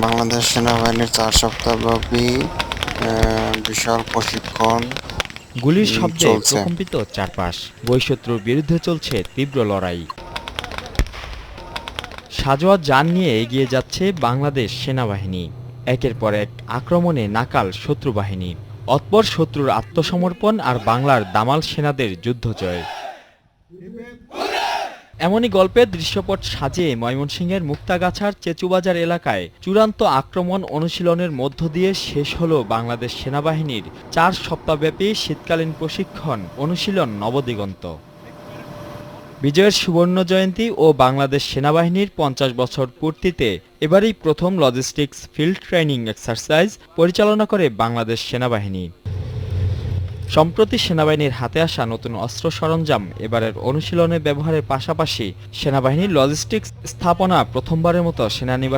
বাংলাদেশ সেনাবাহিনীর ৪ সপ্তাহব্যাপী বিশাল প্রশিক্ষণ গুলির শব্দে চলছে। প্রকম্পিত চারপাশ, বহিঃশত্রুর বিরুদ্ধে চলছে তীব্র লড়াই। সাজোয়া যান নিয়ে এগিয়ে যাচ্ছে বাংলাদেশ সেনাবাহিনী। একের পর এক আক্রমণে নাকাল শত্রু বাহিনী। অতপর শত্রুর আত্মসমর্পণ আর বাংলার দামাল সেনাদের যুদ্ধজয়। এমনই গল্পের দৃশ্যপট সাজিয়ে ময়মনসিংহের মুক্তাগাছার চেচুবাজার এলাকায় চূড়ান্ত আক্রমণ অনুশীলনের মধ্য দিয়ে শেষ হল বাংলাদেশ সেনাবাহিনীর ৪ সপ্তাহব্যাপী শীতকালীন প্রশিক্ষণ অনুশীলন নবদিগন্ত। বিজয়ের সুবর্ণ জয়ন্তী ও বাংলাদেশ সেনাবাহিনীর ৫০ বছর পূর্তিতে এবারই প্রথম লজিস্টিক্স ফিল্ড ট্রেনিং এক্সারসাইজ পরিচালনা করে বাংলাদেশ সেনাবাহিনী। সম্প্রতি সেনাবাহিনীর হাতে আসা নতুন অস্ত্র সরঞ্জাম এবারের অনুশীলনে ব্যবহারের পাশাপাশি সেনাবাহিনীর লজিস্টিক্স স্থাপনা প্রথমবারের মতো সেনানিবাস